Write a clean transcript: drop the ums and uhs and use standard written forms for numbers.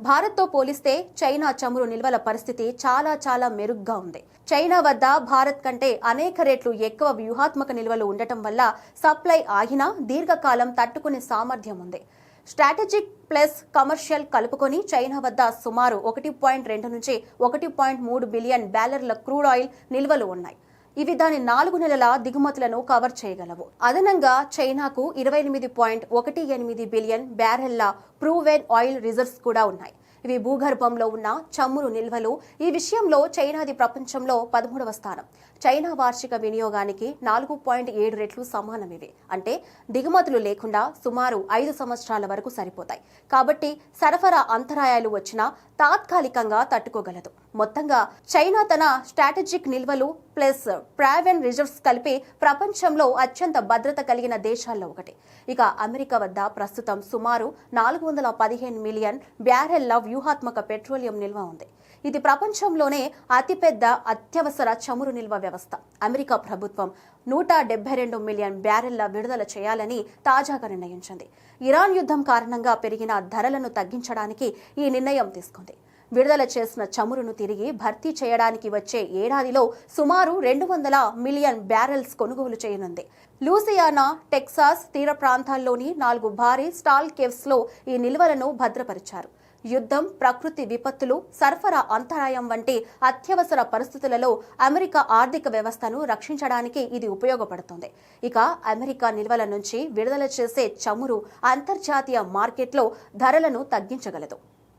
భారత్తో పోలిస్తే చైనా చమురు నిల్వల పరిస్థితి చాలా మెరుగ్గా ఉంది. చైనా వద్ద భారత్ కంటే అనేక రెట్లు ఎక్కువ వ్యూహాత్మక నిల్వలు ఉండటం వల్ల సప్లై ఆగినా దీర్ఘకాలం తట్టుకునే సామర్థ్యం ఉంది. స్ట్రాటజిక్ ప్లస్ కమర్షియల్ కలుపుకొని చైనా వద్ద సుమారు 1.2 నుంచి 1.3 బిలియన్ బ్యారెల్ల క్రూడ్ ఆయిల్ నిల్వలు ఉన్నాయి. ఇవి దాని 4 నెలల దిగుమతులను కవర్ చేయగలవు. అదనంగా చైనాకు 28.18 బిలియన్ బ్యారెల్ల ప్రూవెన్ ఆయిల్ రిజర్వ్స్ కూడా ఉన్నాయి. ఇవి భూగర్భంలో ఉన్న చమురు నిల్వలు. ఈ విషయంలో చైనాది ప్రపంచంలో 13వ స్థానం. చైనా వార్షిక వినియోగానికి 4.7 రెట్లు సమానం ఇవి. అంటే దిగుమతులు లేకుండా సుమారు 5 సంవత్సరాల వరకు సరిపోతాయి. కాబట్టి సరఫరా అంతరాయాలు వచ్చినా తాత్కాలికంగా తట్టుకోగలదు. మొత్తంగా చైనా తన స్ట్రాటజిక్ నిల్వలు ప్లస్ ప్రావెన్ రిజర్వ్స్ కలిపి ప్రపంచంలో అత్యంత భద్రత కలిగిన దేశాల్లో ఒకటి. ఇక అమెరికా వద్ద ప్రస్తుతం సుమారు 415 మిలియన్ బ్యారెల్ల వ్యూహాత్మక పెట్రోలియం నిల్వ ఉంది. ఇది ప్రపంచంలోనే అతిపెద్ద అత్యవసర చమురు నిల్వ వ్యవస్థ. అమెరికా ప్రభుత్వం 172 మిలియన్ బ్యారెల్ల విడుదల చేయాలని తాజాగా నిర్ణయించింది. ఇరాన్ యుద్ధం కారణంగా పెరిగిన ధరలను తగ్గించడానికి ఈ నిర్ణయం తీసుకుంది. విడుదల చేసిన చమురును తిరిగి భర్తీ చేయడానికి వచ్చే ఏడాదిలో సుమారు 200 మిలియన్ బ్యారెల్స్ కొనుగోలు చేయనుంది. లూసియానా, టెక్సాస్ తీర ప్రాంతాల్లోని 4 భారీ స్టాల్ కేవ్స్ లో ఈ నిల్వలను భద్రపరిచారు. యుద్ధం, ప్రకృతి విపత్తులు, సరఫరా అంతరాయం వంటి అత్యవసర పరిస్థితులలో అమెరికా ఆర్థిక వ్యవస్థను రక్షించడానికి ఇది ఉపయోగపడుతుంది. ఇక అమెరికా నిల్వల నుంచి విడుదల చేసే చమురు అంతర్జాతీయ మార్కెట్లో ధరలను తగ్గించగలదు.